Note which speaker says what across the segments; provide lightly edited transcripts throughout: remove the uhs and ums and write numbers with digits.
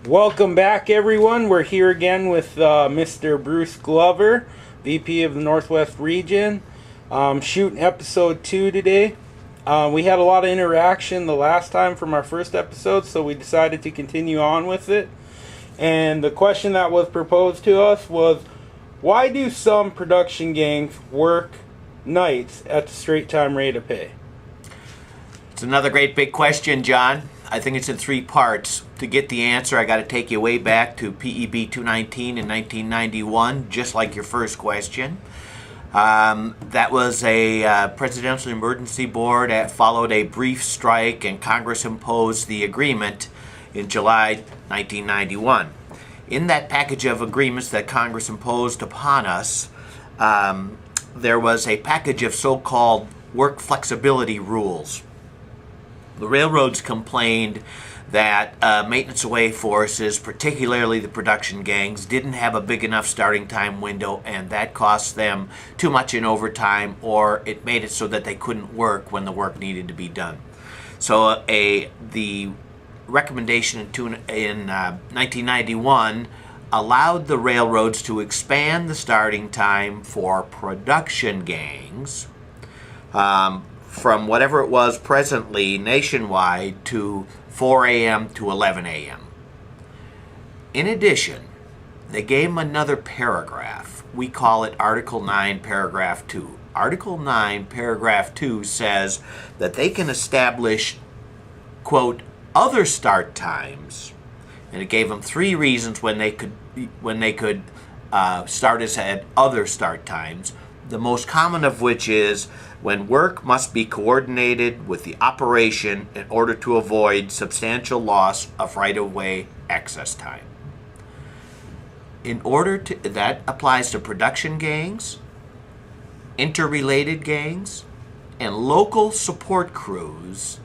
Speaker 1: Welcome back, everyone. We're here again with Mr. Bruce Glover, VP of the Northwest Region. Shooting episode 2 today. We had a lot of interaction the last time from our first episode, so we decided to continue on with it. And the question that was proposed to us was, why do some production gangs work nights at the straight time rate of pay?
Speaker 2: It's another great big question, John. I think it's in 3 parts. To get the answer, I got to take you way back to PEB 219 in 1991, just like your first question. That was a presidential emergency board that followed a brief strike, and Congress imposed the agreement in July 1991. In that package of agreements that Congress imposed upon us, there was a package of so-called work flexibility rules. The railroads complained that maintenance away forces, particularly the production gangs, didn't have a big enough starting time window, and that cost them too much in overtime, or it made it so that they couldn't work when the work needed to be done. So the recommendation in 1991 allowed the railroads to expand the starting time for production gangs from whatever it was presently nationwide to 4 a.m. to 11 a.m. In addition, they gave them another paragraph. We call it Article 9, Paragraph 2. Article 9, Paragraph 2 says that they can establish, quote, other start times, and it gave them 3 reasons when they could start us at other start times. The most common of which is when work must be coordinated with the operation in order to avoid substantial loss of right-of-way access time. That applies to production gangs, interrelated gangs, and local support crews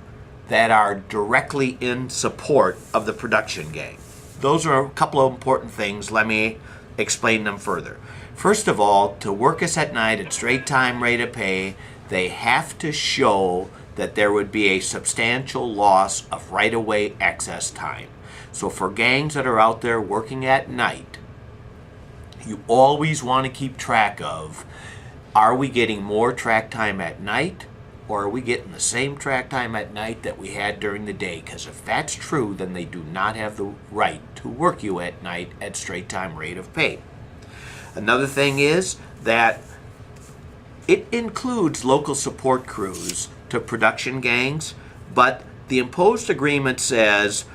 Speaker 2: that are directly in support of the production gang. Those are a couple of important things. Let me explain them further. First of all, to work us at night at straight time rate of pay, they have to show that there would be a substantial loss of right-of-way access time. So for gangs that are out there working at night, you always want to keep track of, are we getting more track time at night, or are we getting the same track time at night that we had during the day? Because if that's true, then they do not have the right to work you at night at straight time rate of pay. Another thing is that it includes local support crews to production gangs, but the imposed agreement says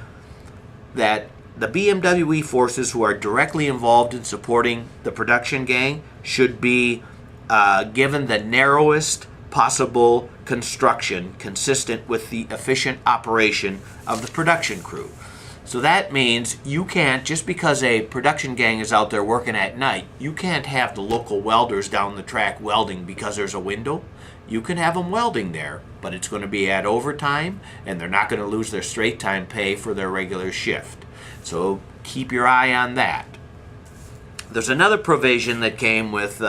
Speaker 2: that the BMWE forces who are directly involved in supporting the production gang should be given the narrowest possible construction consistent with the efficient operation of the production crew. So that means you can't, just because a production gang is out there working at night, you can't have the local welders down the track welding because there's a window. You can have them welding there, but it's going to be at overtime, and they're not going to lose their straight time pay for their regular shift. So keep your eye on that. There's another provision that came with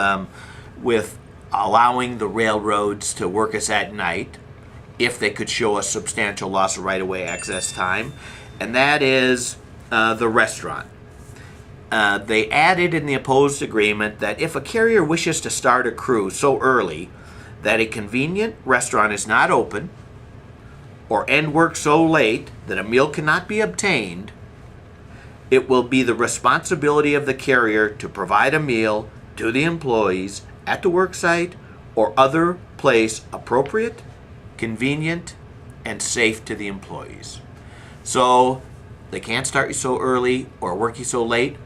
Speaker 2: allowing the railroads to work us at night if they could show a substantial loss of right-of-way access time, and that is the restaurant. They added in the opposed agreement that if a carrier wishes to start a crew so early that a convenient restaurant is not open, or end work so late that a meal cannot be obtained, it will be the responsibility of the carrier to provide a meal to the employees at the work site or other place appropriate, convenient, and safe to the employees. So they can't start you so early or work you so late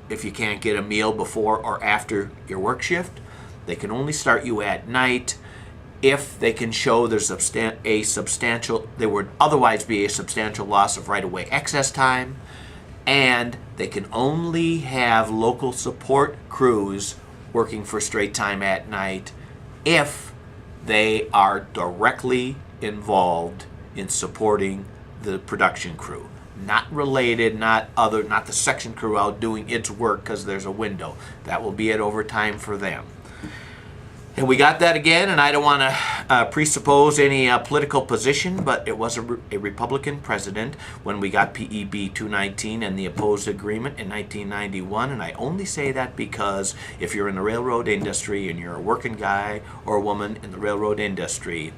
Speaker 2: if you can't get a meal before or after your work shift. They can only start you at night if they can show there's there would otherwise be a substantial loss of right-of-way access time, and they can only have local support crews working for straight time at night if they are directly involved in supporting the production crew. Not related, not the section crew out doing its work because there's a window. That will be at overtime for them. And we got that again, and I don't want to presuppose any political position, but it was a Republican president when we got PEB 219 and the opposed agreement in 1991. And I only say that because if you're in the railroad industry and you're a working guy or woman in the railroad industry,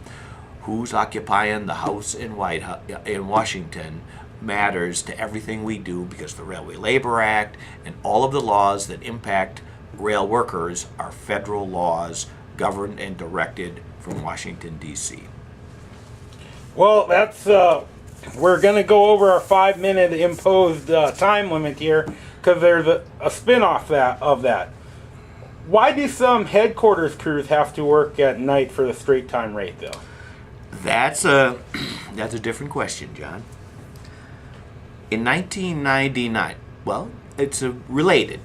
Speaker 2: who's occupying the House in Washington matters to everything we do, because the Railway Labor Act and all of the laws that impact rail workers are federal laws governed and directed from Washington, D.C.
Speaker 1: Well, that's we're going to go over our 5-minute imposed time limit here, because there's a spin-off of that. Why do some headquarters crews have to work at night for the straight time rate, though?
Speaker 2: That's a different question, John. In 1999, well, it's related.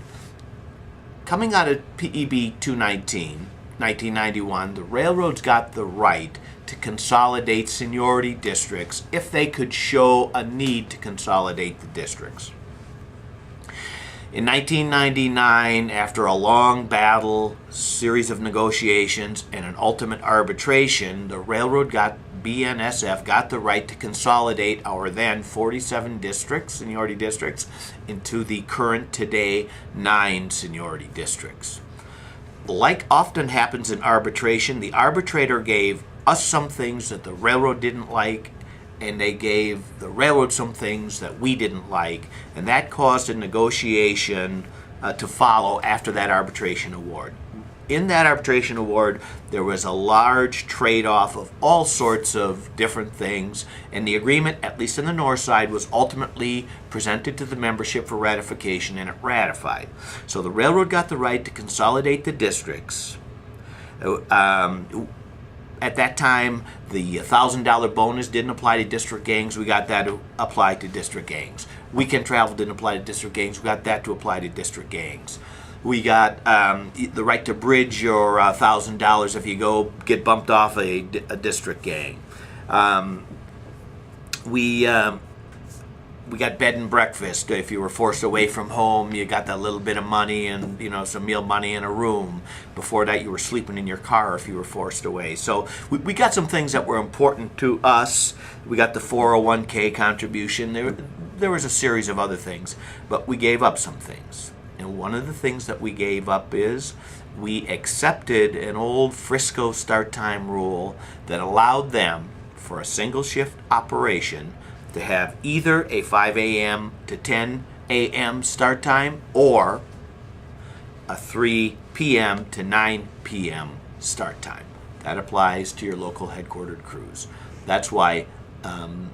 Speaker 2: Coming out of PEB 219, 1991, the railroads got the right to consolidate seniority districts if they could show a need to consolidate the districts. In 1999, after a long battle, series of negotiations, and an ultimate arbitration, the BNSF got the right to consolidate our then 47 districts, seniority districts, into the current today 9 seniority districts. Like often happens in arbitration, the arbitrator gave us some things that the railroad didn't like, and they gave the railroad some things that we didn't like, and that caused a negotiation to follow after that arbitration award. In that arbitration award, there was a large trade-off of all sorts of different things, and the agreement, at least in the north side, was ultimately presented to the membership for ratification, and it ratified. So the railroad got the right to consolidate the districts. At that time, the $1,000 bonus didn't apply to district gangs. We got that to apply to district gangs. Weekend travel didn't apply to district gangs. We got that to apply to district gangs. We got the right to bridge your $1,000 if you go get bumped off a district gang. We got bed and breakfast. If you were forced away from home, you got that little bit of money and some meal money in a room. Before that, you were sleeping in your car if you were forced away. So we got some things that were important to us. We got the 401k contribution. There was a series of other things, but we gave up some things. And one of the things that we gave up is we accepted an old Frisco start time rule that allowed them, for a single shift operation, to have either a 5 a.m. to 10 a.m. start time or a 3 p.m. to 9 p.m. start time. That applies to your local headquartered crews. That's why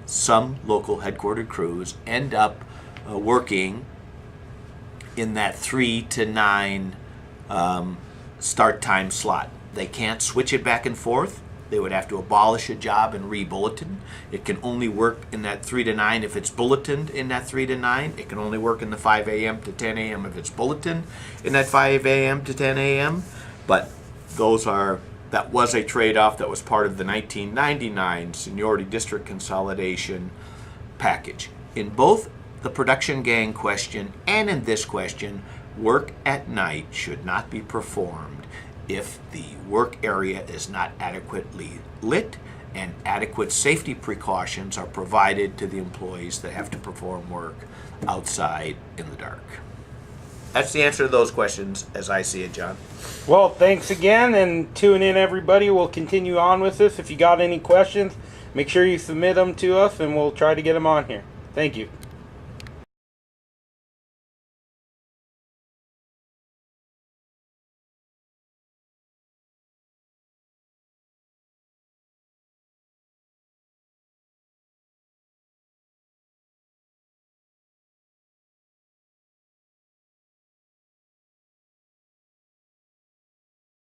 Speaker 2: some local headquartered crews end up working in that 3 to 9 start time slot. They can't switch it back and forth. They would have to abolish a job and re-bulletin. It can only work in that 3 to 9 if it's bulletined in that 3 to 9. It can only work in the 5 a.m. to 10 a.m. if it's bulletined in that 5 a.m. to 10 a.m. But that was a trade-off that was part of the 1999 seniority district consolidation package. In both the production gang question and in this question, work at night should not be performed if the work area is not adequately lit and adequate safety precautions are provided to the employees that have to perform work outside in the dark. That's the answer to those questions as I see it, John.
Speaker 1: Well, thanks again, and tune in, everybody. We'll continue on with this. If you got any questions, make sure you submit them to us, and we'll try to get them on here. Thank you.